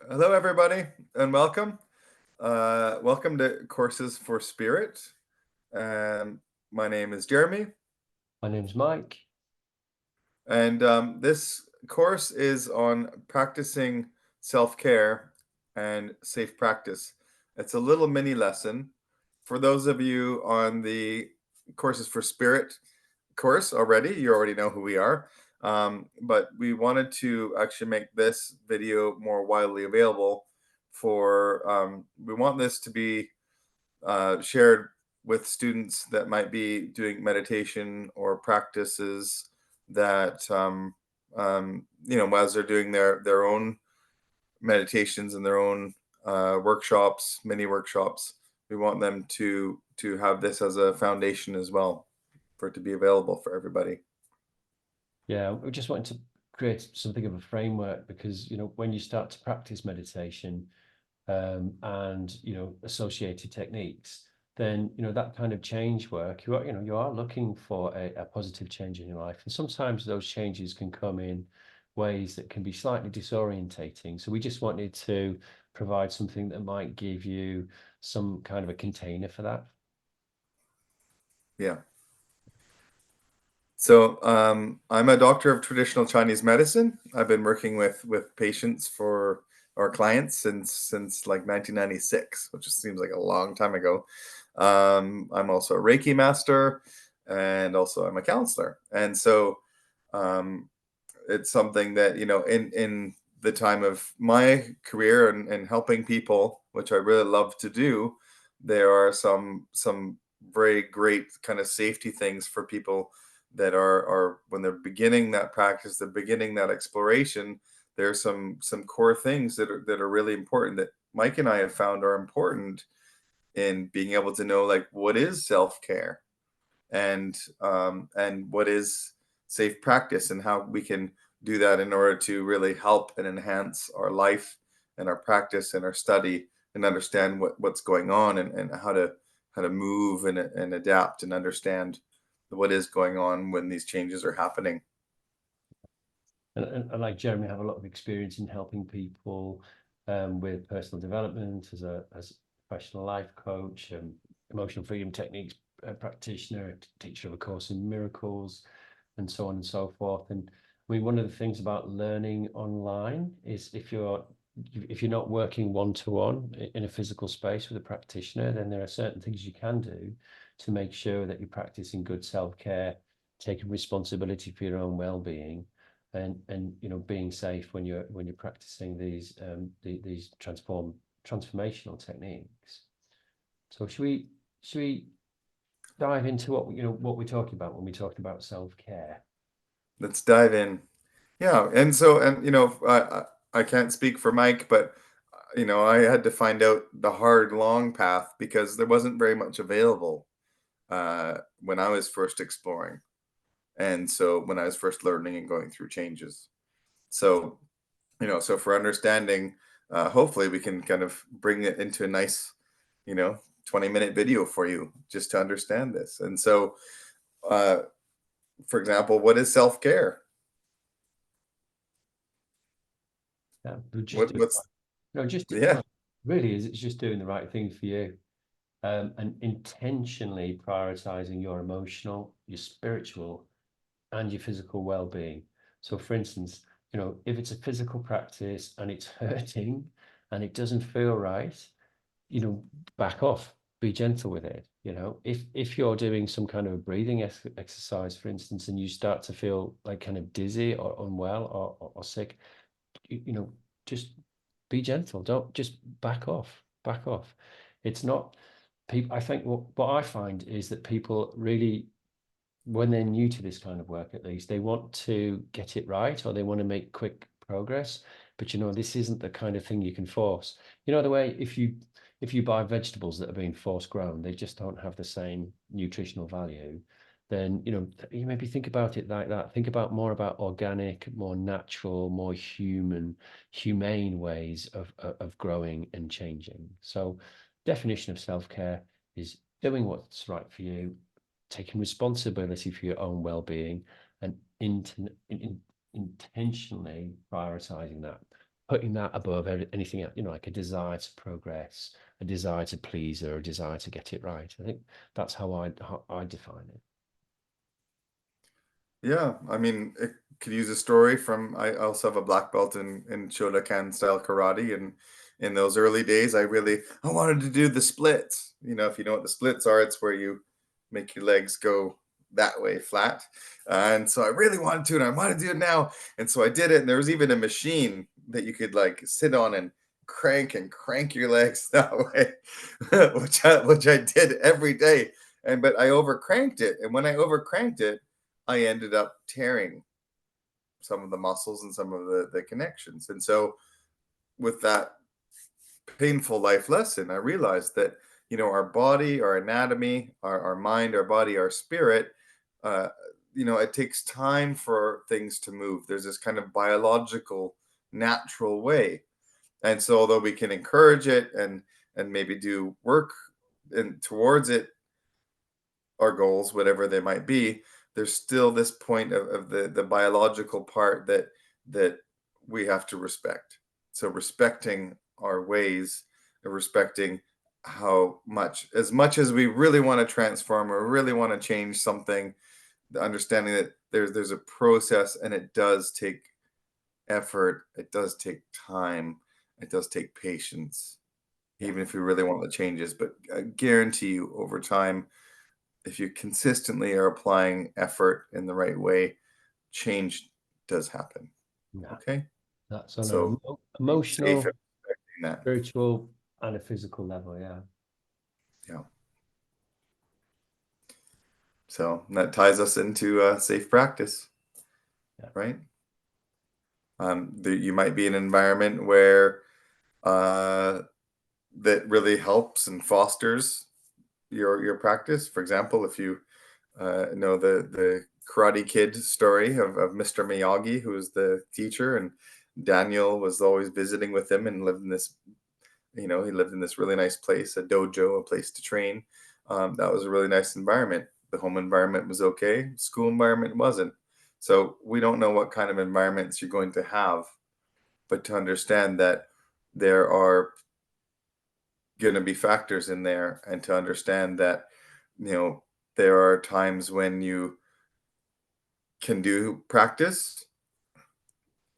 Hello, everybody, and welcome. Welcome to Courses for Spirit. Um, my name is Jeremy, My name's Mike. and this course is on practicing self-care and safe practice. It's a little mini lesson for those of you on the Courses for Spirit course already. You already know who we are, but we wanted to actually make this video more widely available for we want this to be shared with students that might be doing meditation or practices that as they're doing their own meditations and their own workshops, mini workshops. We want them to have this as a foundation as well, for it to be available for everybody. Yeah, we just wanted to create something of a framework because, when you start to practice meditation and, associated techniques, then, that kind of change work, you are looking for a positive change in your life. And sometimes those changes can come in ways that can be slightly disorientating. So we just wanted to provide something that might give you some kind of a container for that. Yeah. So I'm a doctor of traditional Chinese medicine. I've been working with patients for our clients since like 1996, which just seems like a long time ago. I'm also a Reiki master, and also I'm a counselor. And so um, it's something that in the time of my career and helping people, which I really love to do, there are some very great kind of safety things for people that are when they're beginning that practice, they're beginning that exploration. There's some core things that are really important that Mike and I have found are important in being able to know, like, what is self-care, and what is safe practice, and how we can do that in order to really help and enhance our life and our practice and our study, and understand what's going on, and how to move and adapt and understand what is going on when these changes are happening. And like Jeremy, have a lot of experience in helping people with personal development as a professional life coach, emotional freedom techniques practitioner, teacher of a course in miracles, and so on and so forth. And I mean, one of the things about learning online is if you're not working one-to-one in a physical space with a practitioner, then there are certain things you can do to make sure that you're practicing good self-care, taking responsibility for your own well-being, and being safe when you're practicing these transformational techniques. So should we dive into what we're talking about when we talk about self-care? Let's dive in. Yeah, and I can't speak for Mike, but I had to find out the hard, long path because there wasn't very much available when I was first exploring, and so when I was first learning and going through changes. So so for understanding, hopefully we can kind of bring it into a nice, you know, 20-minute video for you just to understand this. And so, uh, for example, what is self care? We're just What doing what's no, just Yeah. well, really is it's just doing the right thing for you, and intentionally prioritizing your emotional, your spiritual, and your physical well-being. So, for instance, if it's a physical practice and it's hurting and it doesn't feel right, you know, back off, be gentle with it. If you're doing some kind of a breathing exercise, for instance, and you start to feel like kind of dizzy or unwell or sick, you know, just be gentle. Don't just back off. It's not people. I think what I find is that people really, when they're new to this kind of work, at least, they want to get it right or they want to make quick progress. But this isn't the kind of thing you can force. The way if you buy vegetables that are being force grown, they just don't have the same nutritional value. Then you maybe think about it like that. Think about more about organic, more natural, more humane ways of growing and changing. So, definition of self-care is doing what's right for you, taking responsibility for your own well-being, and intentionally prioritizing that. putting that above anything else, like a desire to progress, a desire to please, or a desire to get it right. I think that's how I define it. Yeah, I mean, it could use a story from I also have a black belt in Shotokan style karate, and in those early days, I wanted to do the splits. If you know what the splits are, it's where you make your legs go that way flat. And so I really wanted to, and I want to do it now. And so I did it, and there was even a machine that you could like sit on and crank your legs that way, which I did every day. But I overcranked it, and when I overcranked it, I ended up tearing some of the muscles and some of the connections. And so, with that painful life lesson, I realized that, our body, our anatomy, our mind, our body, our spirit, uh, it takes time for things to move. There's this kind of biological, natural way. And so, although we can encourage it and maybe do work and towards it, our goals, whatever they might be, there's still this point of the biological part that we have to respect. So respecting our ways, and respecting how much as we really want to transform or really want to change something, the understanding that there's a process, and it does take effort, it does take time, it does take patience, Yeah, even if we really want the changes. But I guarantee you, over time, if you consistently are applying effort in the right way, change does happen. yeah. Okay? That's on an So be safe in emotional, that. spiritual, and a physical level. Yeah. Yeah. So that ties us into safe practice, Yeah. right? You might be in an environment where uh, that really helps and fosters your practice. For example, if you know the Karate Kid story of Mr. Miyagi, who was the teacher, and Daniel was always visiting with him and lived in this, he lived in this really nice place, a dojo, a place to train. That was a really nice environment. The home environment was okay, school environment wasn't. So we don't know what kind of environments you're going to have, but to understand that there are going to be factors in there, and to understand that, you know, there are times when you can do practice,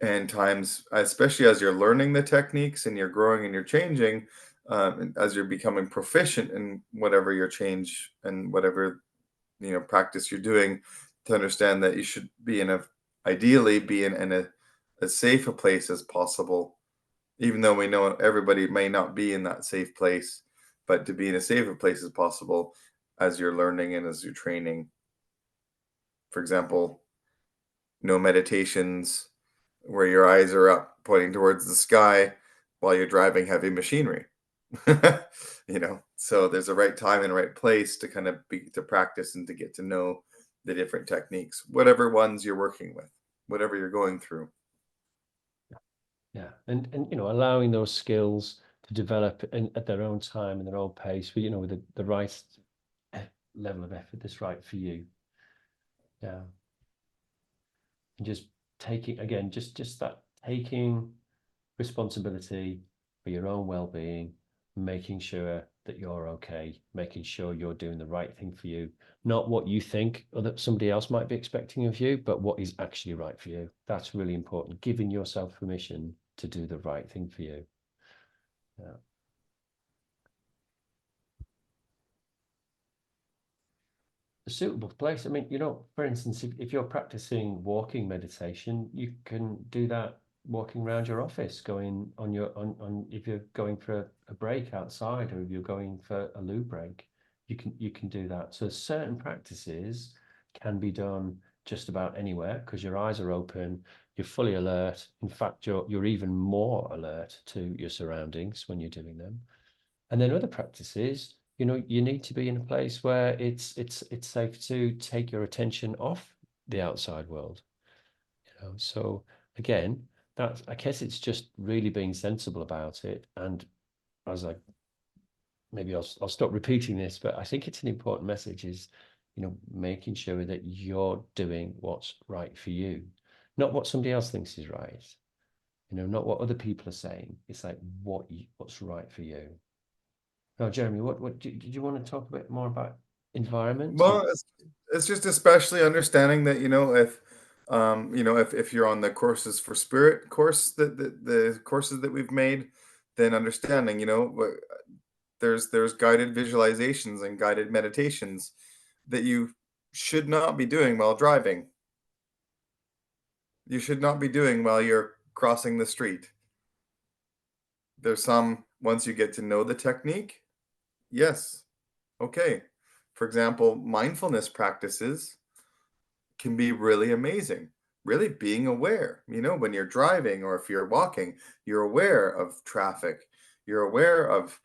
and times, especially as you're learning the techniques and you're growing and you're changing, and as you're becoming proficient in whatever your change and whatever practice you're doing, to understand that you should be ideally be in a as safe a place as possible, even though we know everybody may not be in that safe place, but to be in as safe a place as possible as you're learning and as you're training. For example, no meditations where your eyes are up pointing towards the sky while you're driving heavy machinery. So there's a right time and right place to kind of be to practice and to get to know the different techniques, whatever ones you're working with, whatever you're going through. Yeah. And allowing those skills to develop at their own time and their own pace, but with the right level of effort that's right for you. Yeah. And just taking again, just that taking responsibility for your own well-being, making sure that you're okay, making sure you're doing the right thing for you, not what you think or that somebody else might be expecting of you, but what is actually right for you. That's really important. Giving yourself permission to do the right thing for you. Yeah. A suitable place. I mean, for instance, if you're practicing walking meditation, you can do that walking around your office, going on if you're going for a break outside, or if you're going for a loo break, you can do that. So certain practices can be done just about anywhere because your eyes are open, you're fully alert. In fact, you're even more alert to your surroundings when you're doing them. And then other practices, you need to be in a place where it's safe to take your attention off the outside world. So again, I guess it's just really being sensible about it. And as I maybe I'll stop repeating this, but I think it's an important message is, making sure that you're doing what's right for you, not what somebody else thinks is right. not what other people are saying. It's like what's right for you. Now, Jeremy, what did you want to talk a bit more about environment and Well, it's just especially understanding that, if you're on the courses for spirit course, the courses that we've made, then understanding, there's guided visualizations and guided meditations that you should not be doing while driving. You should not be doing while you're crossing the street. There's some once you get to know the technique, yes, okay. For example, mindfulness practices can be really amazing. Really being aware, when you're driving or if you're walking, you're aware of traffic. You're aware of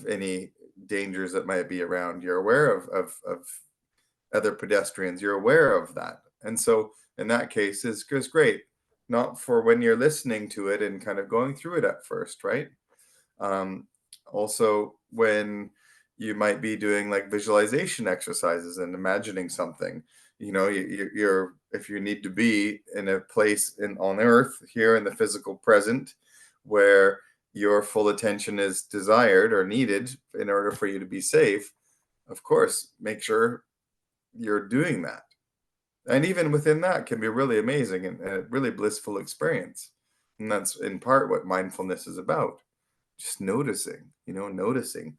any dangers that might be around. You're aware of other pedestrians. You're aware of that. And so in that case is great. Not for when you're listening to it and kind of going through it at first, right? Um, Also, when you might be doing like visualization exercises and imagining something, you're if you need to be in a place on Earth here in the physical present, where your full attention is desired or needed in order for you to be safe. Of course, make sure you're doing that, and even within that can be really amazing and a really blissful experience. And that's in part what mindfulness is about, just noticing, noticing.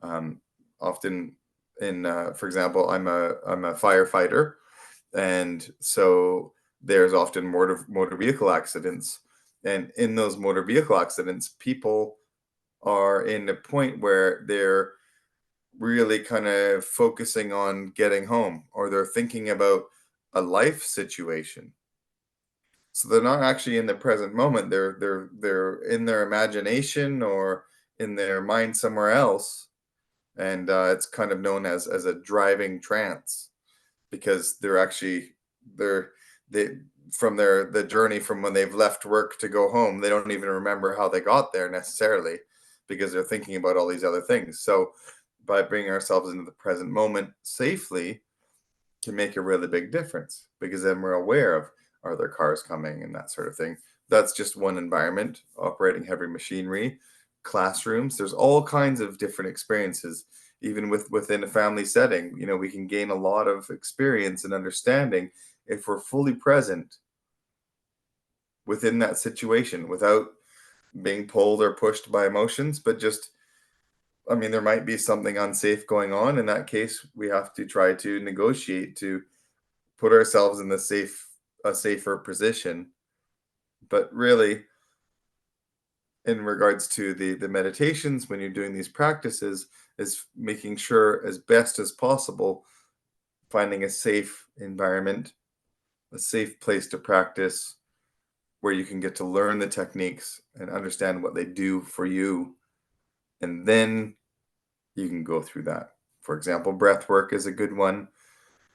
Um, Often for example, I'm a firefighter, and so there's often motor vehicle accidents. And in those motor vehicle accidents, people are in a point where they're really kind of focusing on getting home, or they're thinking about a life situation. So they're not actually in the present moment. They're in their imagination or in their mind somewhere else, and it's kind of known as a driving trance, because they're they from the journey from when they've left work to go home, they don't even remember how they got there necessarily, because they're thinking about all these other things. So by bringing ourselves into the present moment safely can make a really big difference, because then we're aware of, are there cars coming and that sort of thing. That's just one environment, operating heavy machinery, classrooms. There's all kinds of different experiences. Even within a family setting, we can gain a lot of experience and understanding if we're fully present within that situation without being pulled or pushed by emotions. But just, I mean, there might be something unsafe going on. In that case, we have to try to negotiate to put ourselves in a safer position. But really, in regards to the meditations, when you're doing these practices, is making sure as best as possible, finding a safe environment, a safe place to practice, where you can get to learn the techniques and understand what they do for you, and then you can go through that. For example, breath work is a good one.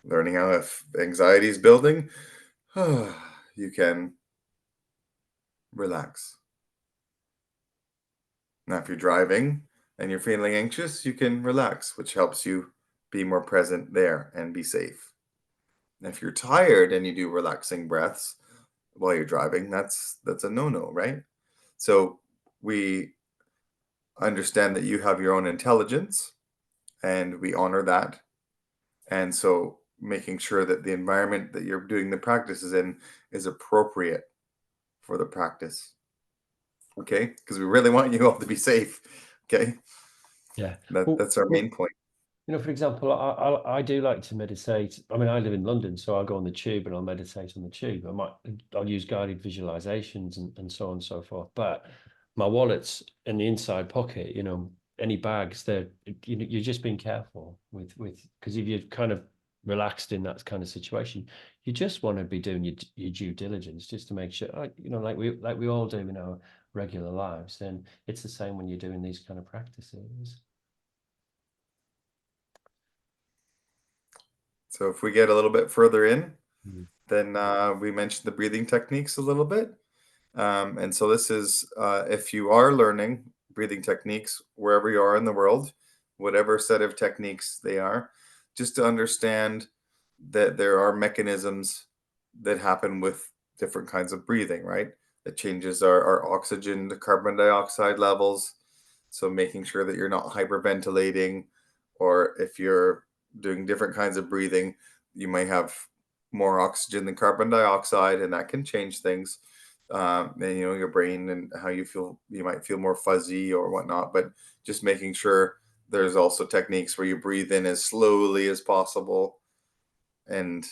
Learning how, if anxiety is building, you can relax. Now, if you're driving and you're feeling anxious, you can relax, which helps you be more present there and be safe. And if you're tired and you do relaxing breaths while you're driving, that's a no-no, right? So we understand that you have your own intelligence, and we honor that. And so making sure that the environment that you're doing the practices in is appropriate for the practice. Okay? Because we really want you all to be safe. Okay? yeah. That's our main point. For example, I do like to meditate. I mean, I live in London, so I'll go on the tube and I'll meditate on the tube. I'll use guided visualizations and so on and so forth. But my wallet's in the inside pocket. Any bags there. You're just being careful with because if you're kind of relaxed in that kind of situation, you just want to be doing your due diligence just to make sure, like we all do in our regular lives. Then it's the same when you're doing these kind of practices. So if we get a little bit further in, Mm. then we mentioned the breathing techniques a little bit. And so this is, if you are learning breathing techniques wherever you are in the world, whatever set of techniques they are, just to understand that there are mechanisms that happen with different kinds of breathing, right? It changes our oxygen to carbon dioxide levels. So making sure that you're not hyperventilating, or if you're doing different kinds of breathing, you might have more oxygen than carbon dioxide, and that can change things. And your brain and how you feel, you might feel more fuzzy or whatnot, but just making sure there's also techniques where you breathe in as slowly as possible, and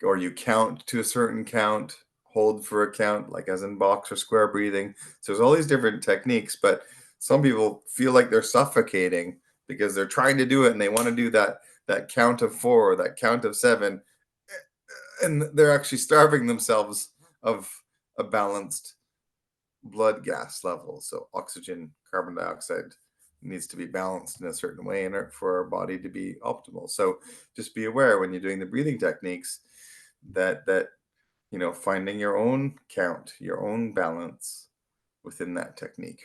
or you count to a certain count, hold for a count, like as in box or square breathing. So there's all these different techniques, but some people feel like they're suffocating because they're trying to do it and they want to do that count of four or that count of seven, and they're actually starving themselves of a balanced blood gas level. So oxygen, carbon dioxide needs to be balanced in a certain way in order for our body to be optimal. So just be aware when you're doing the breathing techniques that finding your own count, your own balance within that technique.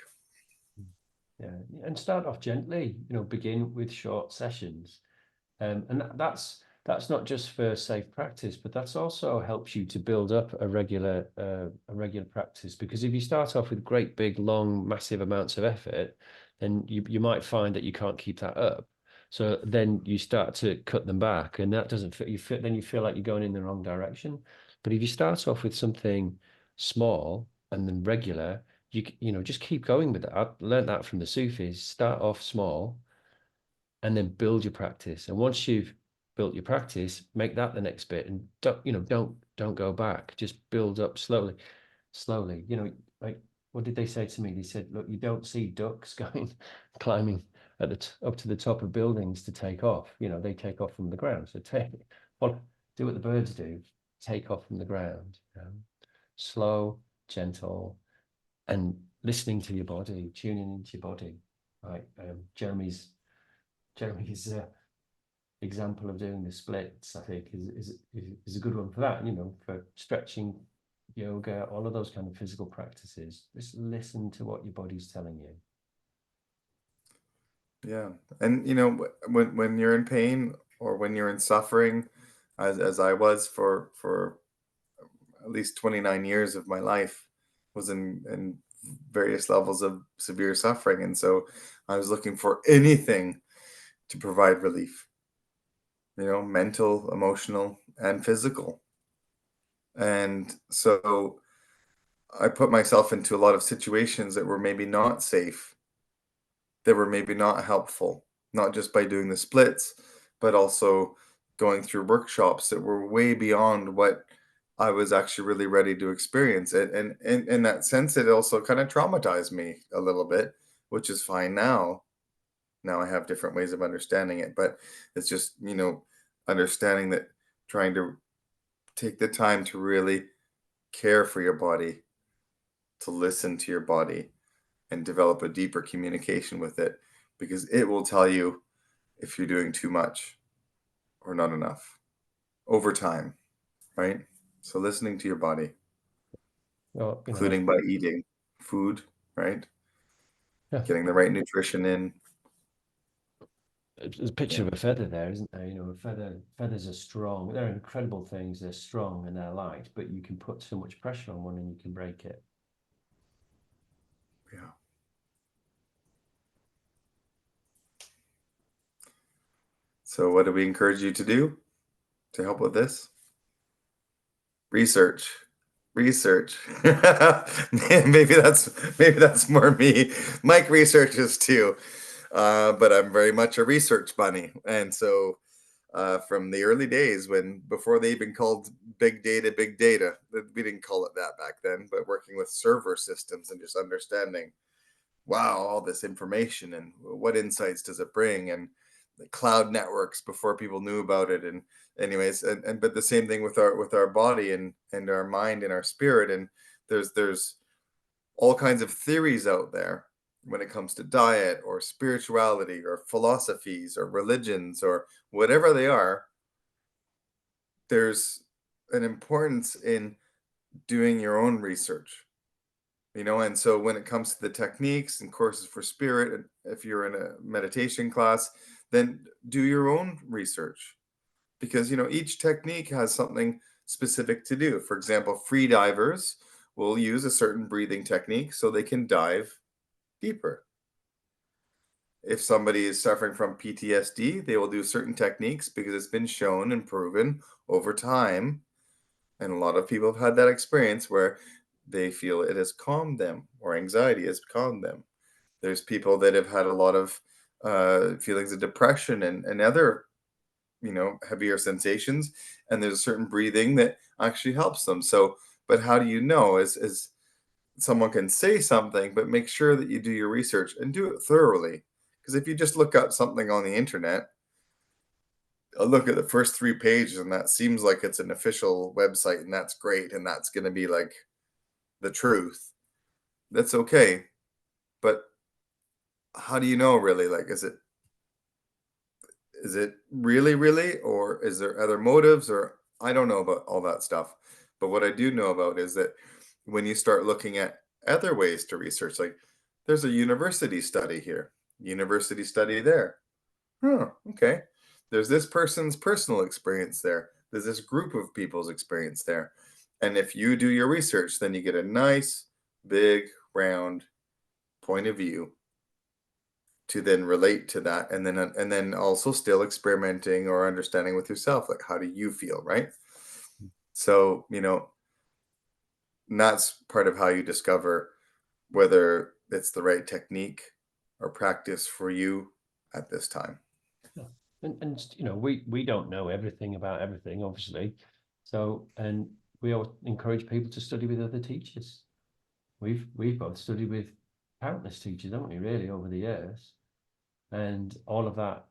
Yeah, and start off gently. Begin with short sessions. And that's not just for safe practice, but that's also helps you to build up a regular practice. Because if you start off with great big long massive amounts of effort, then you might find that you can't keep that up. So then you start to cut them back, and that doesn't fit. Then you feel like you're going in the wrong direction. But if you start off with something small and then regular, just keep going with that. I learned that from the Sufis. Start off small and then build your practice. And once you've built your practice, make that the next bit, and don't go back. Just build up slowly, slowly. Like what did they say to me? They said, "Look, you don't see ducks going climbing up to the top of buildings to take off. They take off from the ground. So do what the birds do, take off from the ground. Slow, gentle, and listening to your body, tuning into your body. Right, Jeremy's example of doing the splits, I think, is a good one for that. For stretching, yoga, all of those kind of physical practices. Just listen to what your body's telling you. Yeah. And when you're in pain or when you're in suffering, as I was for at least 29 years of my life, was in various levels of severe suffering, and so I was looking for anything to provide relief, mental, emotional, and physical. And so I put myself into a lot of situations that were maybe not safe, that were maybe not helpful, not just by doing the splits, but also going through workshops that were way beyond what I was actually really ready to experience. And in that sense, it also kind of traumatized me a little bit, which is fine now. Now I have different ways of understanding it, but it's just, understanding that, trying to take the time to really care for your body, to listen to your body, and develop a deeper communication with it, because it will tell you if you're doing too much or not enough over time, right? So listening to your body, Well, including by eating food, right? yeah, Getting the right nutrition in. there's a picture Yeah. of a feather there, isn't there? Feathers are strong. They're incredible things. They're strong and they're light, but you can put so much pressure on one and you can break it. Yeah. So what do we encourage you to do to help with this? Research. Research. maybe that's more me. Mike researches too. But I'm very much a research bunny. And so from the early days, when before they even called big data, we didn't call it that back then, but working with server systems and just understanding, wow, all this information and what insights does it bring, and the cloud networks before people knew about it. And anyways, and but the same thing with our body and our mind and our spirit. And there's all kinds of theories out there when it comes to diet or spirituality or philosophies or religions or whatever they are. There's an importance in doing your own research, and so when it comes to the techniques and courses for spirit, and if you're in a meditation class, then do your own research, because each technique has something specific to do. For example, free divers will use a certain breathing technique so they can dive deeper. If somebody is suffering from PTSD, they will do certain techniques because it's been shown and proven over time. And a lot of people have had that experience where they feel it has calmed them or anxiety has calmed them. There's people that have had a lot of feelings of depression and other, heavier sensations. And there's a certain breathing that actually helps them. So, but how do you know? Is someone can say something, but make sure that you do your research and do it thoroughly. Because if you just look up something on the internet, look at the first 3 pages, and that seems like it's an official website, and that's great, and that's going to be like the truth. That's okay, but how do you know really? Like, is it really, really, or is there other motives? Or I don't know about all that stuff. But what I do know about is that when you start looking at other ways to research, like there's a university study here, university study there. Huh, okay. There's this person's personal experience there. There's this group of people's experience there. And if you do your research, then you get a nice, big, round point of view to then relate to that, and then also still experimenting or understanding with yourself, like how do you feel, right? So, and that's part of how you discover whether it's the right technique or practice for you at this time. Yeah. And we don't know everything about everything, obviously. So, and we all encourage people to study with other teachers. We've both studied with countless teachers, haven't we, really, over the years? And all of that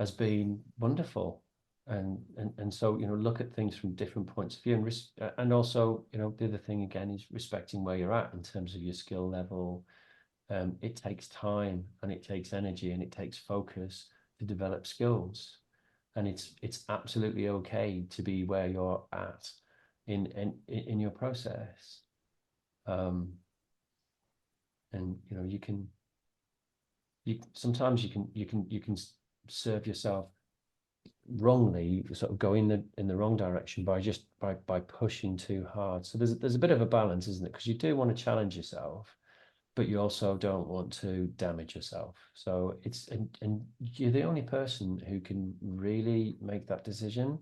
has been wonderful. And so, look at things from different points of view, and also, the other thing again is respecting where you're at in terms of your skill level. It takes time and it takes energy and it takes focus to develop skills, and it's absolutely okay to be where you're at in your process. um and you sometimes you can serve yourself wrongly, sort of go in the wrong direction by just by pushing too hard. So there's a bit of a balance, isn't it? Because you do want to challenge yourself, but you also don't want to damage yourself. So and you're the only person who can really make that decision,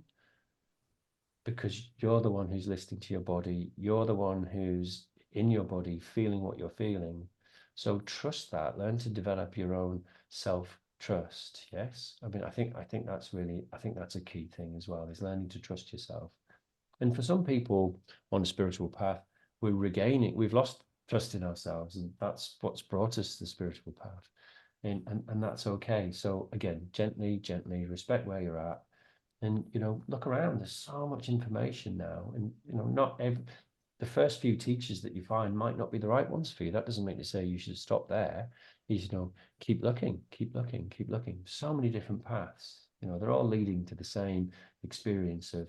because you're the one who's listening to your body. You're the one who's in your body, feeling what you're feeling. So trust that. Learn to develop your own self trust. Yes, I mean, I think that's a key thing as well, is learning to trust yourself. And for some people on a spiritual path, we've lost trust in ourselves, and that's what's brought us to the spiritual path. And that's okay. So again, gently respect where you're at, and look around. There's so much information now, and not every the first few teachers that you find might not be the right ones for you. That doesn't mean to say you should stop there. Keep looking, keep looking, keep looking. So many different paths. They're all leading to the same experience of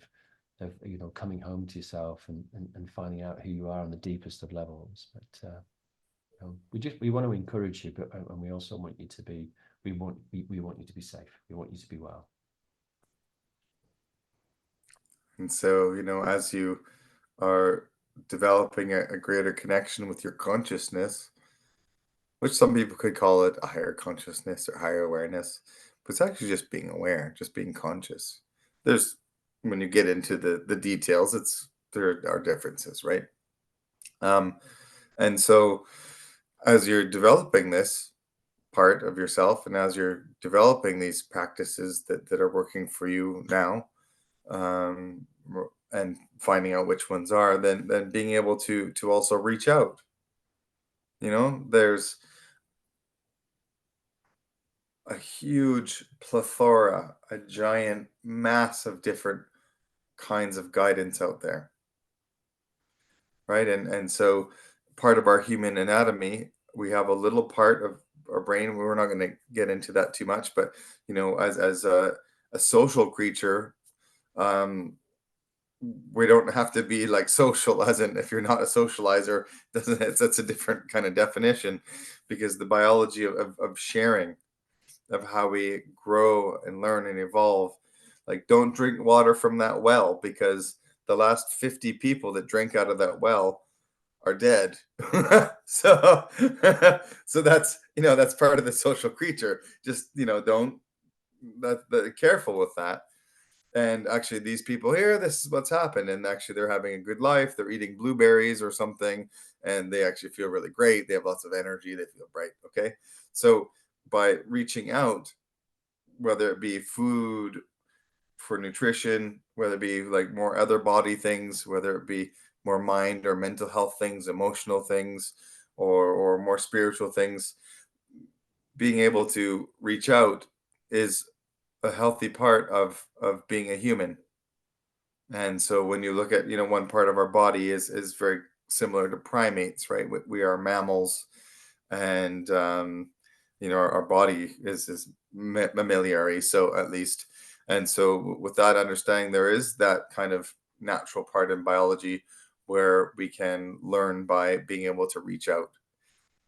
coming home to yourself, and finding out who you are on the deepest of levels. But we want to encourage you, but and we also want you to be we want you to be safe. We want you to be well. And so, as you are developing a greater connection with your consciousness, which some people could call it a higher consciousness or higher awareness, but it's actually just being aware, just being conscious. There's When you get into the details, there are differences, right? Um, and so as you're developing this part of yourself, and as you're developing these practices that are working for you now, and finding out which ones are, then being able to also reach out. There's a huge plethora, a giant mass of different kinds of guidance out there, right? And so part of our human anatomy, we have a little part of our brain. We're not going to get into that too much, but as a social creature, um, we don't have to be like social, as in if you're not a socializer, doesn't that's a different kind of definition, because the biology of sharing, of how we grow and learn and evolve. Like, don't drink water from that well, because the last 50 people that drink out of that well are dead. So so that's, that's part of the social creature. Just, don't that careful with that. And actually, these people here, this is what's happened. And actually, they're having a good life. They're eating blueberries or something, and they actually feel really great. They have lots of energy. They feel bright. Okay. So by reaching out, whether it be food for nutrition, whether it be like more other body things, whether it be more mind or mental health things, emotional things, or more spiritual things, being able to reach out is a healthy part of being a human. And so when you look at, one part of our body is very similar to primates, right? We are mammals, and our body is mammaliary, so at least. And so with that understanding, there is that kind of natural part in biology where we can learn by being able to reach out.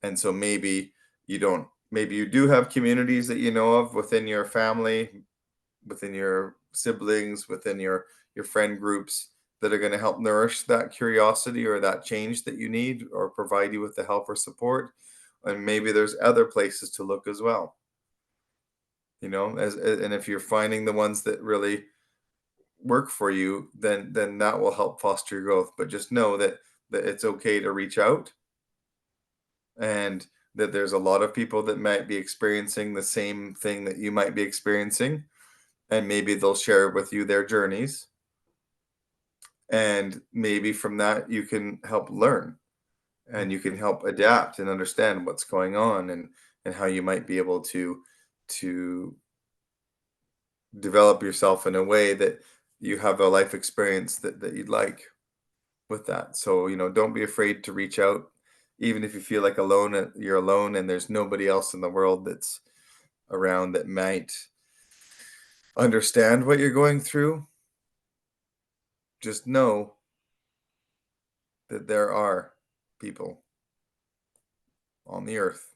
And so maybe you do have communities that you know of within your family, within your siblings, within your friend groups, that are going to help nourish that curiosity or that change that you need, or provide you with the help or support. And maybe there's other places to look as well. And if you're finding the ones that really work for you, then that will help foster your growth. But just know that it's okay to reach out, and that there's a lot of people that might be experiencing the same thing that you might be experiencing, and maybe they'll share with you their journeys, and maybe from that you can help learn, and you can help adapt and understand what's going on, and how you might be able to develop yourself in a way that you have a life experience that you'd like with that. So, don't be afraid to reach out, even if you feel like you're alone and there's nobody else in the world that's around that might understand what you're going through. Just know that there are people on the earth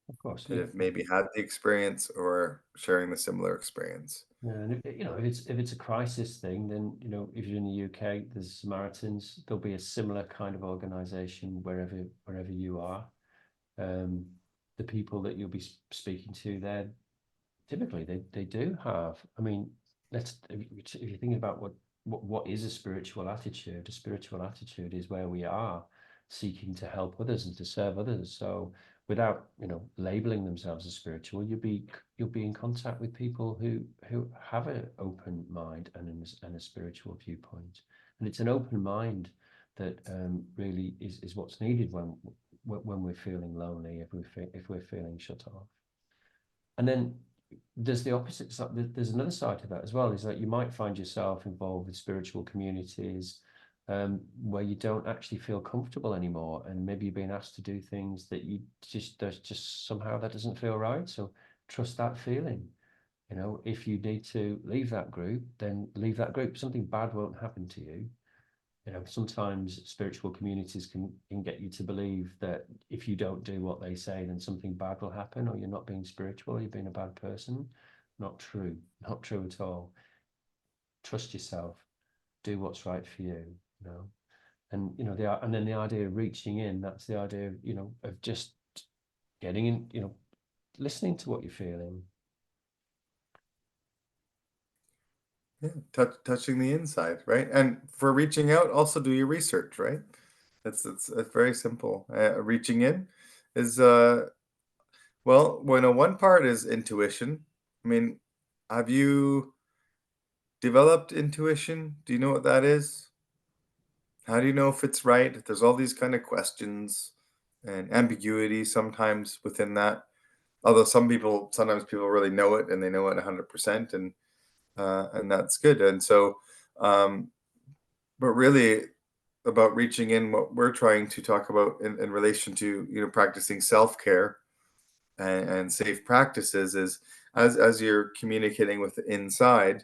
Of course, that yeah. have maybe had the experience or sharing the similar experience. Yeah, and if it's a crisis thing, then if you're in the UK, there's Samaritans. There'll be a similar kind of organisation wherever you are. Um, the people that you'll be speaking to there, typically they do have. I mean, let's if you're thinking about what is a spiritual attitude is where we are seeking to help others and to serve others. So without labeling themselves as spiritual, you'll be in contact with people who have an open mind and a spiritual viewpoint, and it's an open mind that really is what's needed when we're feeling lonely, if we're feeling shut off. And then there's the opposite side. There's another side to that as well, is that you might find yourself involved with spiritual communities where you don't actually feel comfortable anymore, and maybe you're being asked to do things that there's just somehow that doesn't feel right. So trust that feeling. If you need to leave that group, then leave that group. Something bad won't happen to you. Sometimes spiritual communities can get you to believe that if you don't do what they say, then something bad will happen, or you're not being spiritual, or you're being a bad person. Not true. Not true at all. Trust yourself. Do what's right for you. You know, and then the idea of reaching in. That's the idea of of just getting in. Listening to what you're feeling. Yeah, touching the inside, right? And for reaching out, also do your research, right? It's very simple. Reaching in is well, one part is intuition. I mean, have you developed intuition? Do you know what that is? How do you know if it's right? There's all these kind of questions and ambiguity sometimes within that. Although sometimes people really know it, and they know it 100%, and that's good. And so, um, but really, about reaching in, what we're trying to talk about in relation to practicing self-care and safe practices is, as you're communicating with the inside,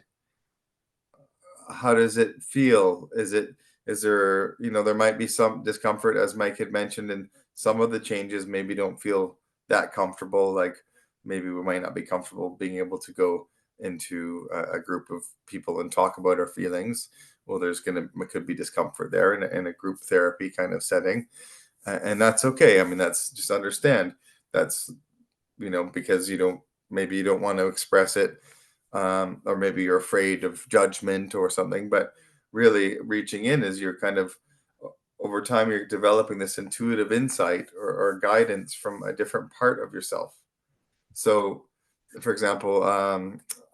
how does it feel? Is there, there might be some discomfort, as Mike had mentioned, and some of the changes maybe don't feel that comfortable. Like maybe we might not be comfortable being able to go into a group of people and talk about our feelings, well, there's gonna could be discomfort there in a group therapy kind of setting, and that's okay. I mean, that's just understand that's because maybe you don't want to express it, or maybe you're afraid of judgment or something. But really, reaching in is you're kind of over time you're developing this intuitive insight or guidance from a different part of yourself. So, for example,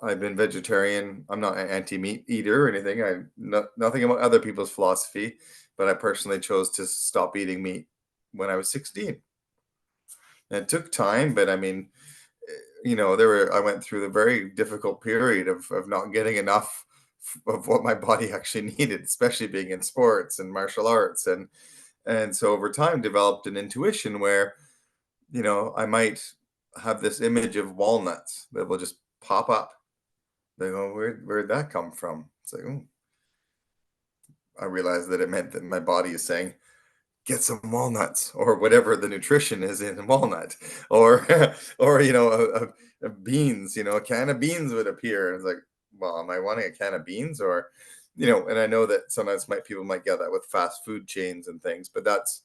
I've been vegetarian. I'm not an anti-meat eater or anything. Nothing about other people's philosophy, but I personally chose to stop eating meat when I was 16. And it took time, but I mean, I went through the very difficult period of not getting enough of what my body actually needed, especially being in sports and martial arts, and so over time developed an intuition where I might have this image of walnuts that will just pop up. They go, where'd that come from? It's like, oh, I realized that it meant that my body is saying, get some walnuts or whatever the nutrition is in a walnut, or or beans. A can of beans would appear, and it's like, well, am I wanting a can of beans? Or and I know that sometimes people might get that with fast food chains and things, but that's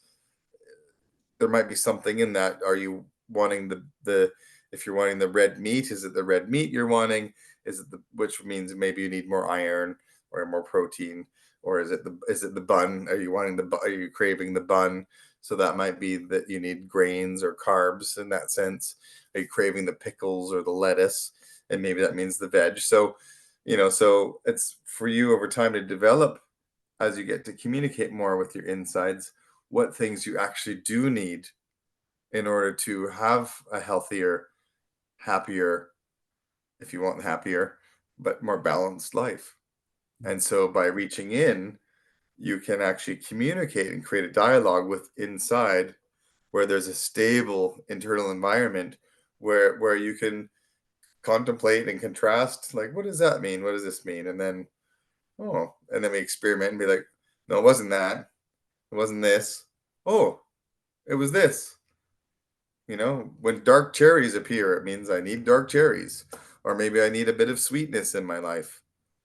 there might be something in that. Are you wanting the if you're wanting the red meat, is it the red meat you're wanting? Is it the which means maybe you need more iron or more protein, or is it the bun? Are you wanting are you craving the bun? So that might be that you need grains or carbs in that sense. Are you craving the pickles or the lettuce? And maybe that means the veg. So, so it's for you over time to develop as you get to communicate more with your insides what things you actually do need in order to have a healthier, happier, if you want happier, but more balanced life. And so by reaching in, you can actually communicate and create a dialogue with inside where there's a stable internal environment where you can contemplate and contrast, like, what does that mean? What does this mean? And then we experiment and be like, no, it wasn't that. It wasn't this. Oh, it was this. When dark cherries appear, it means I need dark cherries. Or maybe I need a bit of sweetness in my life.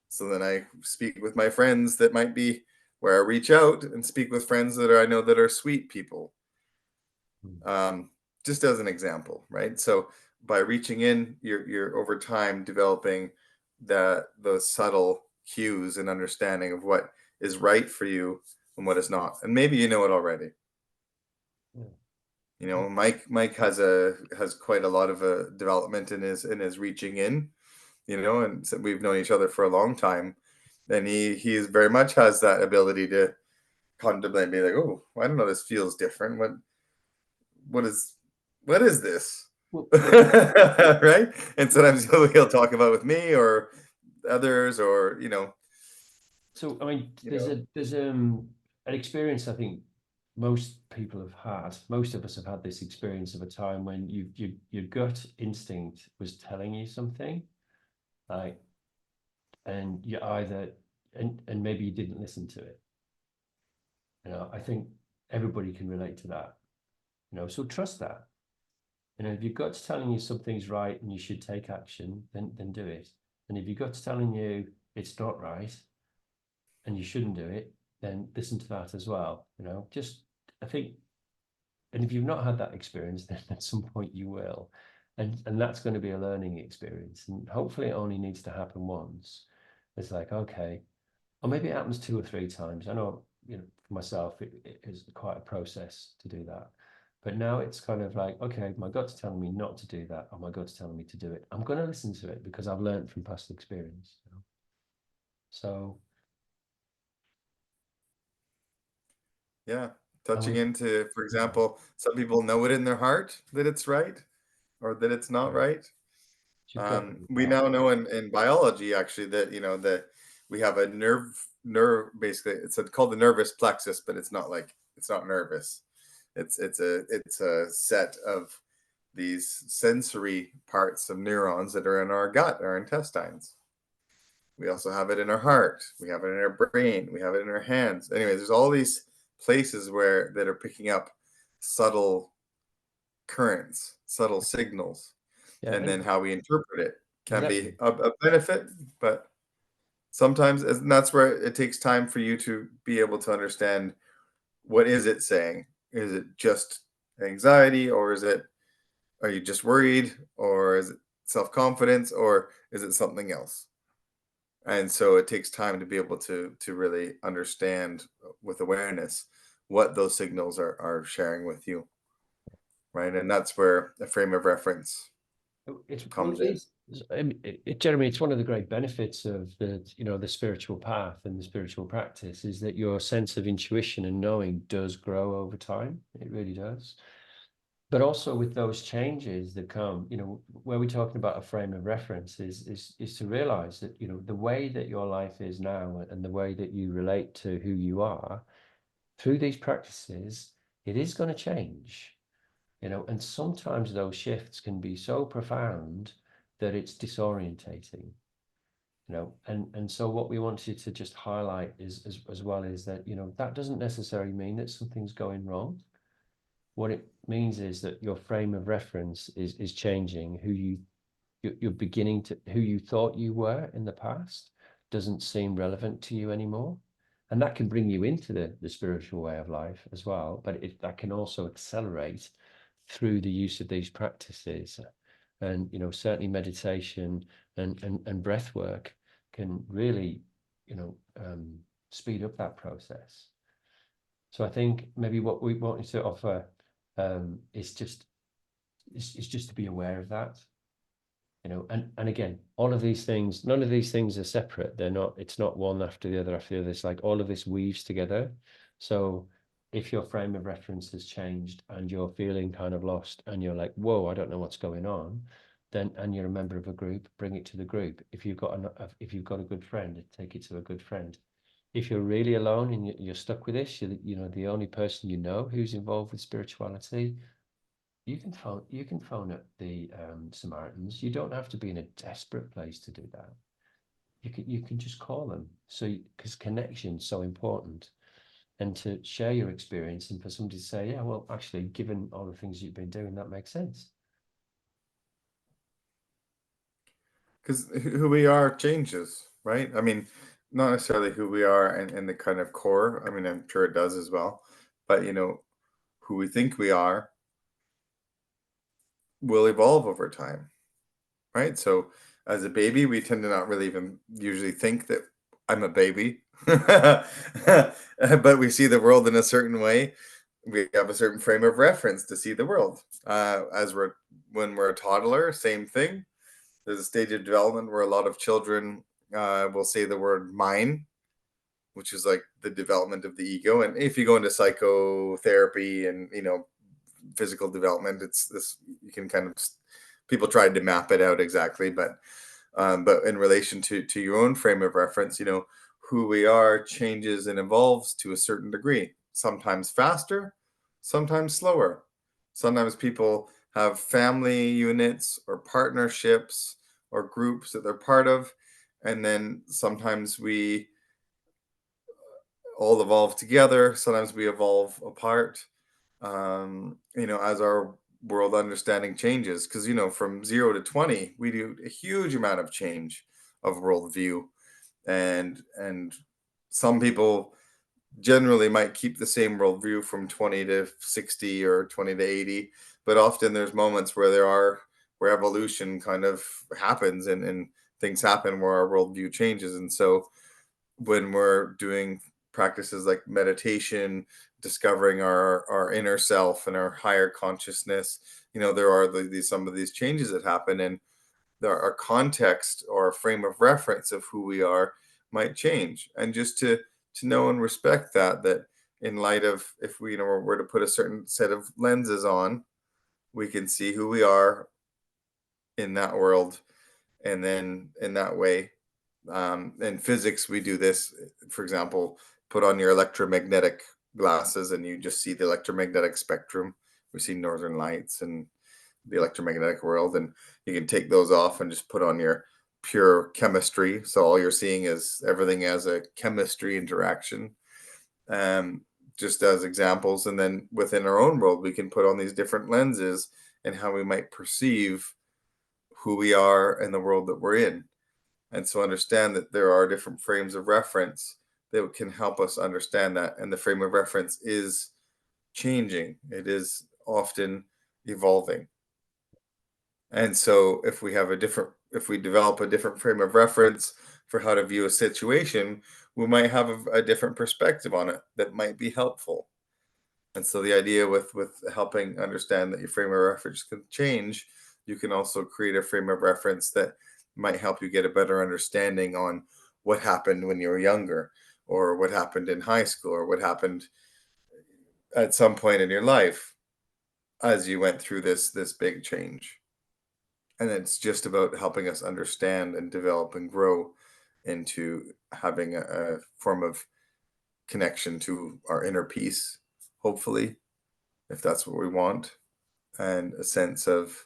So then I speak with my friends that might be where I reach out and speak with friends that I know that are sweet people. Mm. Um, just as an example, right? So by reaching in, you're over time developing those subtle cues and understanding of what is right for you and what is not. And maybe you know it already. Yeah. Mike has quite a lot of development in his reaching in, and so we've known each other for a long time, and he is very much has that ability to contemplate and be like, oh, I don't know, this feels different. What is what is this? Well, Right? And sometimes he'll talk about it with me or others, or so I mean, you there's know, an experience I think most people have had. Most of us have had this experience of a time when your gut instinct was telling you something, like, and you either and maybe you didn't listen to it. I think everybody can relate to that. So trust that. If your gut's telling you something's right and you should take action, then do it. And if your gut's telling you it's not right and you shouldn't do it, then listen to that as well. Just I think, and if you've not had that experience, then at some point you will, and that's going to be a learning experience. And hopefully, it only needs to happen once. It's like, okay, or maybe it happens 2 or 3 times. I know, for myself, it is quite a process to do that. But now it's kind of like, okay, my gut's telling me not to do that, or my gut's telling me to do it. I'm going to listen to it because I've learned from past experience. So, yeah, and touching we, into, for yeah, example, some people know it in their heart that it's right or that it's not yeah, right. you've got it in We your heart. now know in biology actually that that we have a nerve basically. Called the nervous plexus, but it's not nervous. It's a set of these sensory parts of neurons that are in our gut, our intestines. We also have it in our heart. We have it in our brain. We have it in our hands. Anyways, there's all these places where that are picking up subtle currents, subtle signals, Yeah, and then and how we interpret it can be exactly. a benefit, but Sometimes, and that's where it takes time for you to be able to understand, what is it saying? Is it just anxiety, or is it, are you just worried, or is it self-confidence, or is it something else? And so it takes time to be able to really understand, with awareness, what those signals are sharing with you, right? And that's where a frame of reference It's well, comes it in. is. Jeremy, it's one of the great benefits of the spiritual path and the spiritual practice is that your sense of intuition and knowing does grow over time. It really does. But also with those changes that come, where we're talking about a frame of reference is to realize that, the way that your life is now and the way that you relate to who you are through these practices, it is going to change. And sometimes those shifts can be so profound that it's disorientating. And so what we wanted to just highlight is as well is that that doesn't necessarily mean that something's going wrong. What it means is that your frame of reference is changing. You're beginning to, who you thought you were in the past doesn't seem relevant to you anymore. And that can bring you into the spiritual way of life as well, but that can also accelerate through the use of these practices. And certainly meditation and breath work can really you know speed up that process. So I think maybe what we wanted to offer is just to be aware of that. And again, all of these things, none of these things are separate. They're not, it's not one after the other after the other. It's like all of this weaves together. So if your frame of reference has changed and you're feeling kind of lost and you're like, whoa, I don't know what's going on, then, and you're a member of a group, bring it to the group. If you've got a good friend, take it to a good friend. If you're really alone and you're stuck with this, you're the only person who's involved with spirituality, you can phone up the Samaritans. You don't have to be in a desperate place to do that. You can just call them. So because connection's so important, and to share your experience, and for somebody to say, yeah, well, actually, given all the things you've been doing, that makes sense. Because who we are changes, right? I mean, not necessarily who we are in the kind of core. I mean, I'm sure it does as well. But who we think we are will evolve over time, right? So as a baby, we tend to not really even usually think that I'm a baby. But we see the world in a certain way. We have a certain frame of reference to see the world. As when we're a toddler, same thing. There's a stage of development where a lot of children will say the word mine, which is like the development of the ego. And if you go into psychotherapy and physical development, it's this, you can kind of, people tried to map it out exactly, but in relation to your own frame of reference, who we are changes and evolves to a certain degree. Sometimes faster, sometimes slower. Sometimes people have family units or partnerships or groups that they're part of, and then sometimes we all evolve together. Sometimes we evolve apart. As our world understanding changes, because from 0 to 20, we do a huge amount of change of worldview, and some people generally might keep the same worldview from 20 to 60 or 20 to 80, but often there's moments where evolution kind of happens, and things happen where our worldview changes. And so when we're doing practices like meditation, discovering our inner self and our higher consciousness, there are these some of these changes that happen, and our context or frame of reference of who we are might change. And just to know and respect that in light of, if we were to put a certain set of lenses on, we can see who we are in that world, and then in that way, in physics, we do this. For example, put on your electromagnetic glasses, and you just see the electromagnetic spectrum. We see northern lights and the electromagnetic world, and you can take those off and just put on your pure chemistry. So all you're seeing is everything as a chemistry interaction, um, just as examples. And then within our own world, we can put on these different lenses and how we might perceive who we are and the world that we're in. And so understand that there are different frames of reference that can help us understand that. And the frame of reference is changing, it is often evolving. And so if we develop a different frame of reference for how to view a situation, we might have a different perspective on it that might be helpful. And so the idea with helping understand that your frame of reference can change, you can also create a frame of reference that might help you get a better understanding on what happened when you were younger, or what happened in high school, or what happened at some point in your life as you went through this big change. And it's just about helping us understand and develop and grow into having a form of connection to our inner peace, hopefully, if that's what we want, and a sense of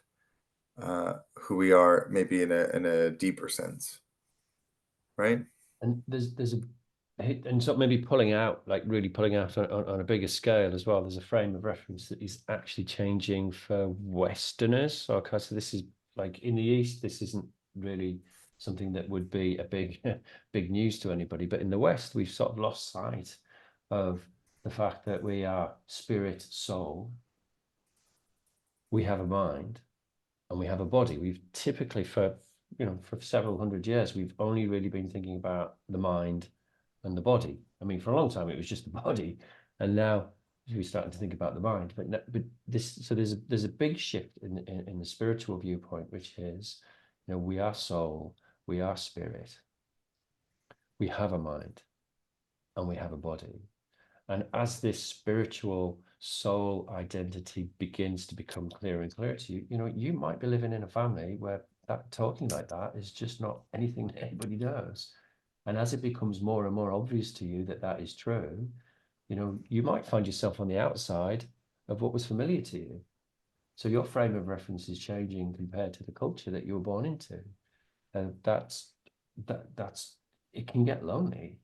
who we are, maybe in a deeper sense, right? And there's a and so maybe pulling out, like really pulling out on a bigger scale as well. There's a frame of reference that is actually changing for Westerners. So, okay, so this is like in the East, this isn't really something that would be a big big news to anybody. But in the West, we've sort of lost sight of the fact that we are spirit, soul, we have a mind, and we have a body. We've typically for several hundred years, we've only really been thinking about the mind and the body. I mean, for a long time it was just the body, and now we're starting to think about the mind. But this so there's a big shift in the spiritual viewpoint, which is, we are soul, we are spirit, we have a mind, and we have a body. And as this spiritual soul identity begins to become clearer and clearer to you, you might be living in a family where that talking like that is just not anything that anybody does. And as it becomes more and more obvious to you that that is true, you might find yourself on the outside of what was familiar to you. So your frame of reference is changing compared to the culture that you were born into. And that's it can get lonely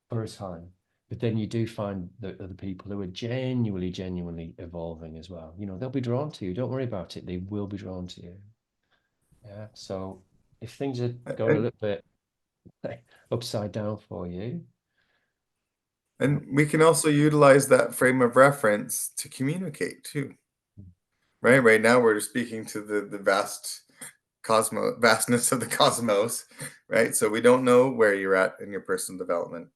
for a time. But then you do find the other people who are genuinely evolving as well. They'll be drawn to you. Don't worry about it. They will be drawn to you. Yeah. So if things are going a And little bit upside down for you, and we can also utilize that frame of reference to communicate too, right? Right now we're speaking to the vastness of the cosmos, right? So we don't know where you're at in your personal development.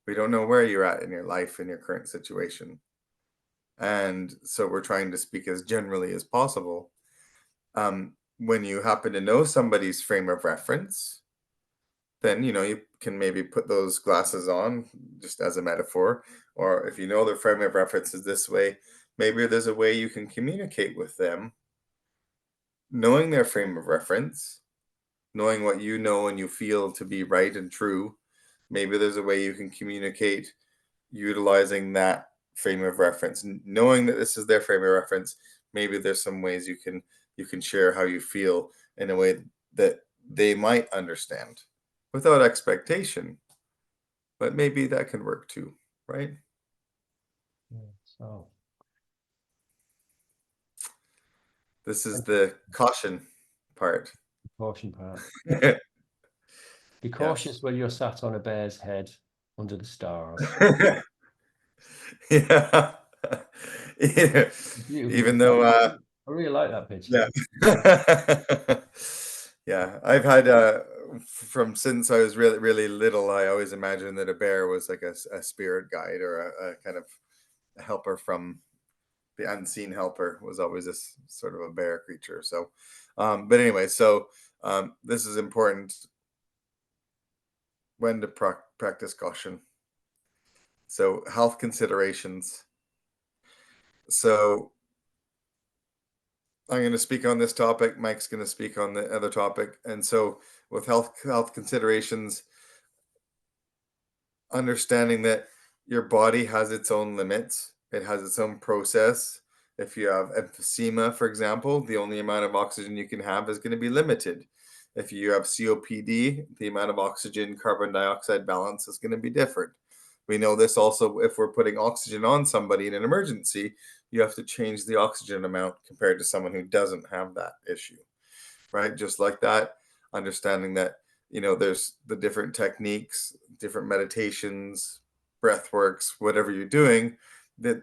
We don't know where you're at in your life, in your current situation. And so we're trying to speak as generally as possible. When you happen to know somebody's frame of reference, then you can maybe put those glasses on, just as a metaphor. Or if you know their frame of reference is this way, maybe there's a way you can communicate with them, knowing their frame of reference, knowing what you know and you feel to be right and true. Maybe there's a way you can communicate utilizing that frame of reference, knowing that this is their frame of reference. Maybe there's some ways you can share how you feel in a way that they might understand without expectation, but maybe that can work too, right? yeah. So This is thank you. the caution part. Caution part. Be Yes. cautious when you're sat on a bear's head under the stars. Yeah. Yeah. Beautiful Even picture. though I really like that yeah. picture. Yeah, I've had from since I was really really little, I always imagined that a bear was like a spirit guide, or a kind of a helper from the unseen. Helper was always this sort of a bear creature. So but anyway, so this is important, when to practice caution. So health considerations. So I'm going to speak on this topic. Mike's going to speak on the other topic. And so, with health considerations, understanding that your body has its own limits, it has its own process. If you have emphysema, for example, the only amount of oxygen you can have is going to be limited. If you have COPD, the amount of oxygen carbon dioxide balance is going to be different. We know this also if we're putting oxygen on somebody in an emergency, you have to change the oxygen amount compared to someone who doesn't have that issue, right? Just like that. understanding that, there's the different techniques, different meditations, breath works, whatever you're doing, that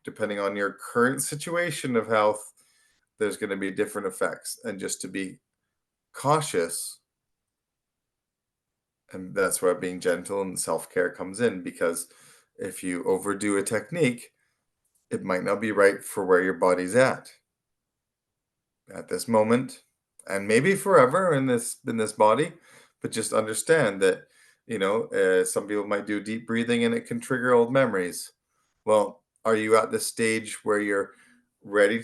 depending on your current situation of health, there's going to be different effects. And just to be cautious, and that's where being gentle and self-care comes in, because if you overdo a technique, it might not be right for where your body's at this moment, and maybe forever in this body. But just understand that, some people might do deep breathing and it can trigger old memories. Well, are you at the stage where you're ready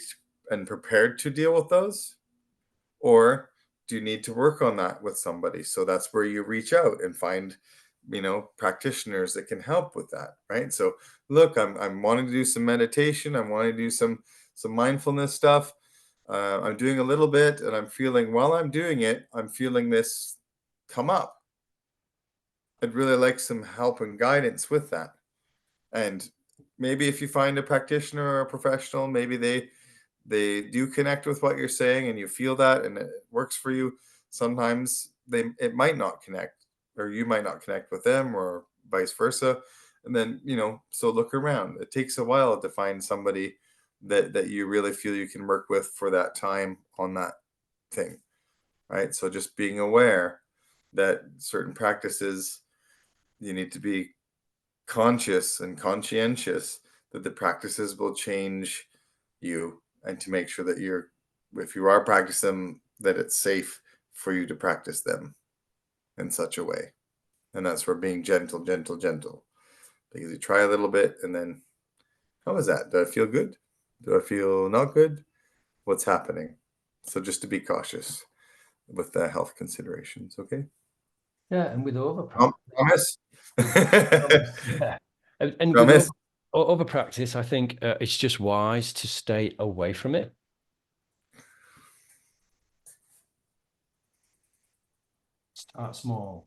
and prepared to deal with those, or do you need to work on that with somebody? So that's where you reach out and find, practitioners that can help with that, right? So look, I'm wanting to do some meditation, I'm wanting to do some mindfulness stuff. I'm doing a little bit, and I'm feeling, while I'm doing it, I'm feeling this come up. I'd really like some help and guidance with that. And maybe if you find a practitioner or a professional, maybe they do connect with what you're saying and you feel that and it works for you. Sometimes it might not connect, or you might not connect with them, or vice versa. And then, so look around. It takes a while to find somebody that you really feel you can work with for that time on that thing, right? So just being aware that certain practices, you need to be conscious and conscientious that the practices will change you, and to make sure that if you are practicing them, that it's safe for you to practice them in such a way. And that's where being gentle, gentle, gentle, because you try a little bit and then, how is that? Do I feel good? Do I feel not good? What's happening? So just to be cautious with the health considerations. Okay. Yeah, and with over practice, Promise. yeah, and with Promise. over practice, I think it's just wise to stay away from it. Start small.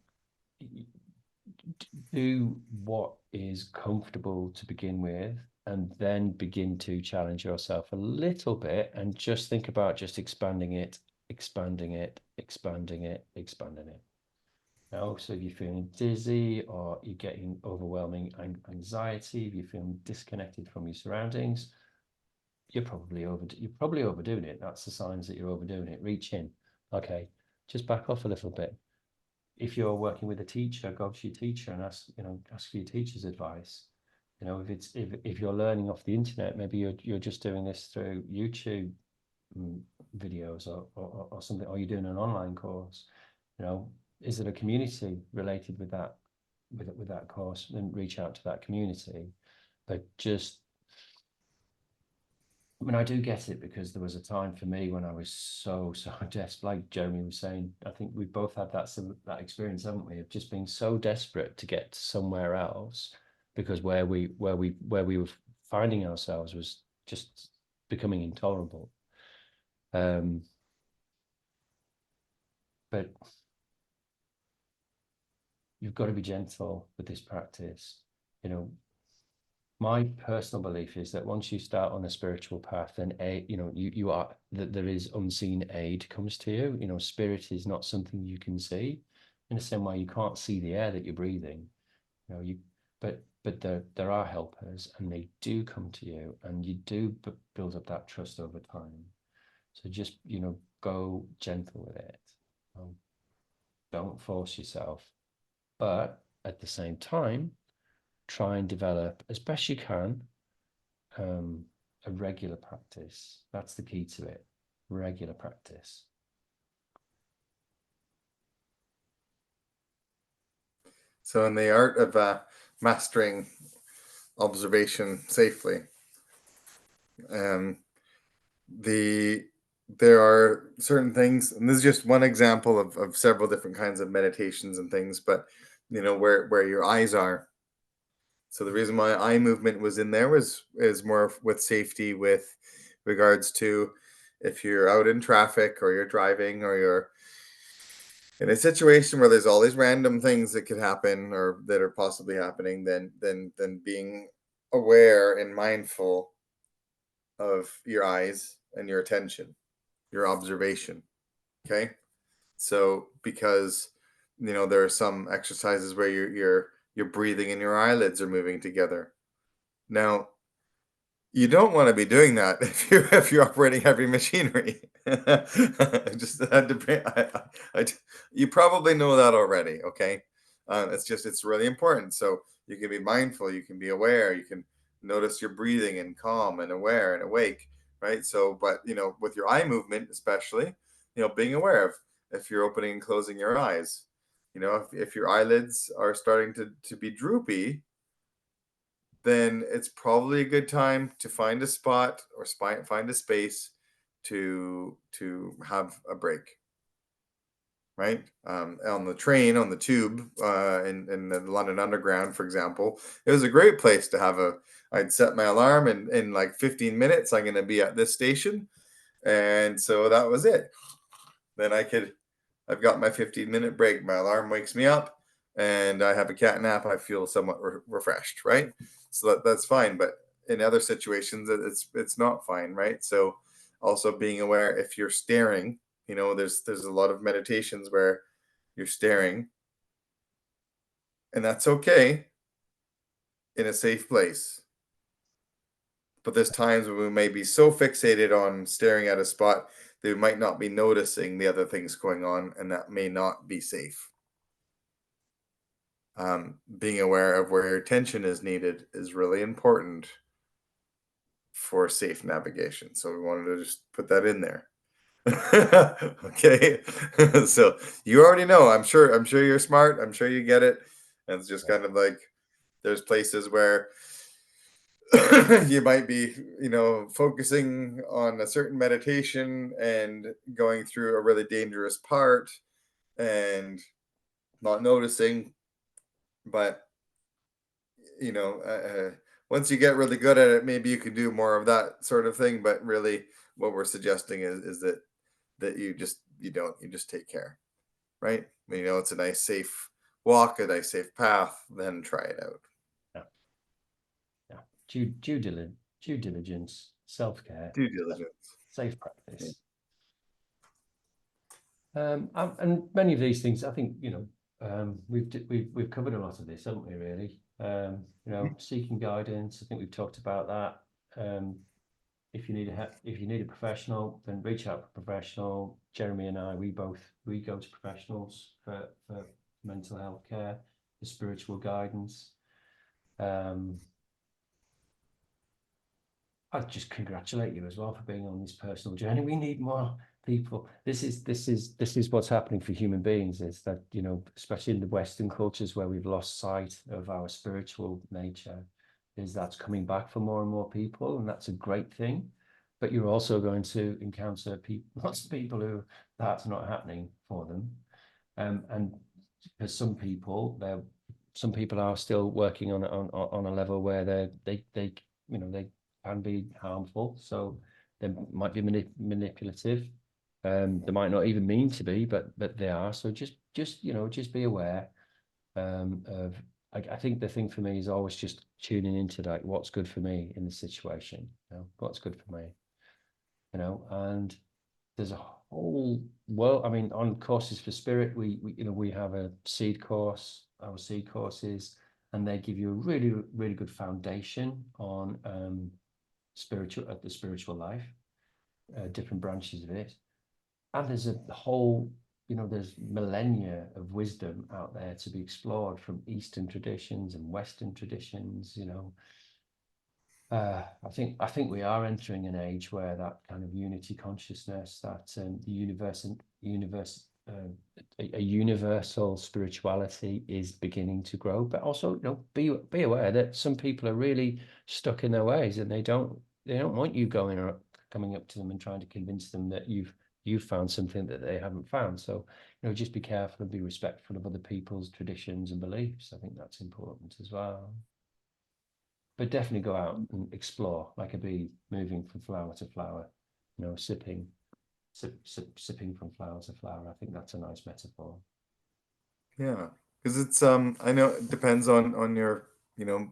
Do what is comfortable to begin with, and then begin to challenge yourself a little bit, and just think about just expanding it, expanding it, expanding it, expanding it. Now, so if you're feeling dizzy or you're getting overwhelming anxiety, if you're feeling disconnected from your surroundings, you're probably overdoing it. That's the signs that you're overdoing it. Reach in. Okay, just back off a little bit. If you're working with a teacher, go to your teacher and ask for your teacher's advice. If you're learning off the internet, maybe you're just doing this through YouTube videos or something, or you're doing an online course. Is there a community related with that course? Then reach out to that community. But just, I mean, I do get it, because there was a time for me when I was so desperate. Like Jeremy was saying, I think we've both had that experience, haven't we, of just being so desperate to get somewhere else, because where we were finding ourselves was just becoming intolerable. But you've got to be gentle with this practice. My personal belief is that once you start on a spiritual path, then you are that there is unseen aid comes to you. Spirit is not something you can see, in the same way you can't see the air that you're breathing. But there are helpers, and they do come to you, and you do build up that trust over time. So just go gentle with it. Don't force yourself, but at the same time, try and develop as best you can a regular practice. That's the key to it. Regular practice. So in the art of mastering observation safely, um, there are certain things, and this is just one example of several different kinds of meditations and things, but where your eyes are. So the reason why eye movement was in there was is more with safety, with regards to if you're out in traffic, or you're driving, or you're in a situation where there's all these random things that could happen or that are possibly happening, then being aware and mindful of your eyes and your attention, your observation. Okay. So because there are some exercises where your breathing and your eyelids are moving together. Now, you don't want to be doing that if you're operating heavy machinery. I just had to bring, I- you probably know that already. Okay, it's really important. So you can be mindful, you can be aware, you can notice your breathing and calm and aware and awake, right? So, but with your eye movement, especially, being aware of if you're opening and closing your eyes, if your eyelids are starting to be droopy, then it's probably a good time to find a spot or find a space to have a break, right? On the train, on the tube, in the London Underground, for example, it was a great place to have a. I'd set my alarm, and in like 15 minutes, I'm going to be at this station, and so that was it. Then I've got my 15-minute break. My alarm wakes me up and I have a cat nap. I feel somewhat refreshed, right? So that's fine. But in other situations, it's not fine, right? So also being aware if you're staring, there's a lot of meditations where you're staring, and that's okay in a safe place. But there's times when we may be so fixated on staring at a spot that we might not be noticing the other things going on, and that may not be safe. Being aware of where your attention is needed is really important for safe navigation. So we wanted to just put that in there. Okay. So you already know. I'm sure you're smart. I'm sure you get it. And it's just Yeah. kind of like there's places where you might be, focusing on a certain meditation and going through a really dangerous part and not noticing, but once you get really good at it, maybe you can do more of that sort of thing. But really, what we're suggesting is that you just take care, right? It's a nice safe walk, a nice safe path. Then try it out. Yeah. Yeah. Due diligence, self-care, Due diligence. safe Yeah. practice. And many of these things, I think, we've covered a lot of this, haven't we? Really, seeking guidance. I think we've talked about that. If you need a professional, then reach out for a professional. Jeremy and I, we go to professionals for mental health care, for spiritual guidance. Um, I'd just congratulate you as well for being on this personal journey. We need more people. This is what's happening for human beings, is that, especially in the Western cultures where we've lost sight of our spiritual nature, is that's coming back for more and more people, and that's a great thing. But you're also going to encounter lots of people who that's not happening for them. And for some people are still working on a level where they they can be harmful. So they might be manipulative. They might not even mean to be, but they are. So just be aware of. I think the thing for me is always just tuning into like what's good for me in the situation. What's good for me. And there's a whole world. I mean, on courses for spirit, we have a seed course, our seed courses, and they give you a really, really good foundation on the spiritual life, different branches of it. And there's a whole, there's millennia of wisdom out there to be explored from Eastern traditions and Western traditions. I think we are entering an age where that kind of unity consciousness, that the a universal spirituality is beginning to grow. But also, be aware that some people are really stuck in their ways, and they don't want you coming up to them and trying to convince them that you've found something that they haven't found. So, just be careful and be respectful of other people's traditions and beliefs. I think that's important as well. But definitely go out and explore like a bee, moving from flower to flower, sipping from flower to flower. I think that's a nice metaphor. Yeah, because it's I know it depends on your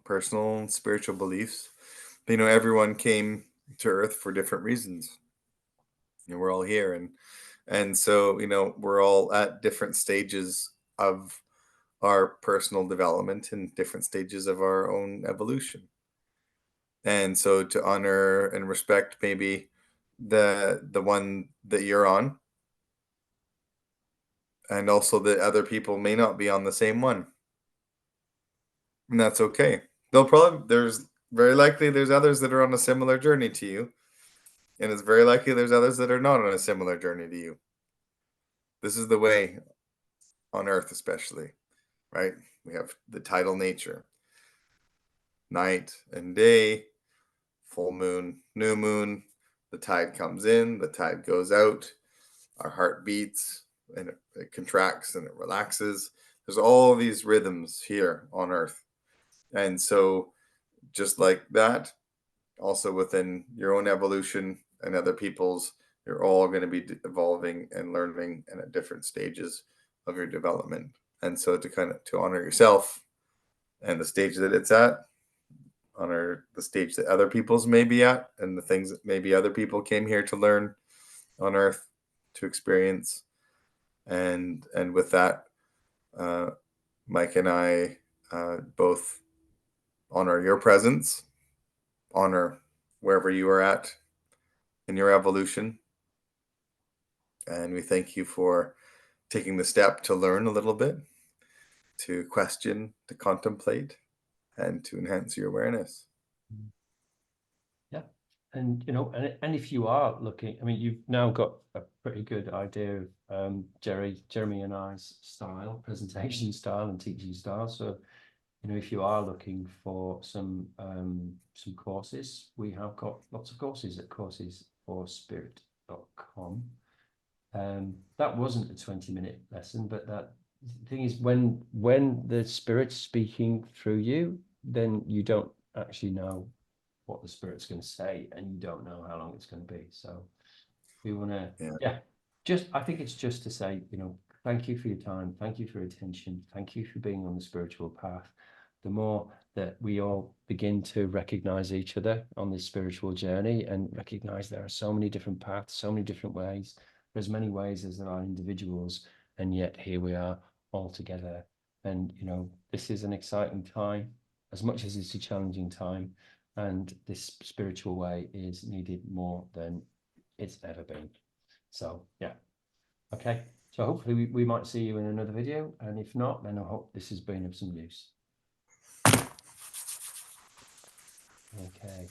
personal and spiritual beliefs. But, everyone came to Earth for different reasons. We're all here, And so, we're all at different stages of our personal development and different stages of our own evolution. And so to honor and respect maybe the one that you're on, and also that other people may not be on the same one. And that's okay. There's very likely there's others that are on a similar journey to you, and it's very likely there's others that are not on a similar journey to you. This is the way on earth, especially, right? We have the tidal nature, night and day, full moon, new moon. The tide comes in, the tide goes out, our heart beats, and it contracts and it relaxes. There's all these rhythms here on earth. And so, just like that, also within your own evolution and other people's, you're all going to be evolving and learning and at different stages of your development. And so to kind of to honor yourself and the stage that it's at, honor the stage that other people's may be at, and the things that maybe other people came here to learn on earth, to experience. And with that, uh, Mike and I both honor your presence, honor wherever you are at in your evolution. And we thank you for taking the step to learn a little bit, to question, to contemplate, and to enhance your awareness. Yeah. And and if you are looking, I mean, you've now got a pretty good idea of Jeremy and I's style, presentation style and teaching style. So, if you are looking for some courses, we have got lots of courses at coursesforspirit.com. That wasn't a 20-minute lesson, but the thing is, when the spirit's speaking through you, then you don't actually know what the spirit's going to say, and you don't know how long it's going to be. So we want to, Yeah. I think it's just to say, thank you for your time, thank you for your attention, thank you for being on the spiritual path. The more that we all begin to recognize each other on this spiritual journey and recognize there are so many different paths, so many different ways, there's many ways as there are individuals, and yet here we are all together. And this is an exciting time as much as it's a challenging time, and this spiritual way is needed more than it's ever been. So yeah, okay, so hopefully we might see you in another video, and if not, then I hope this has been of some use. Okay.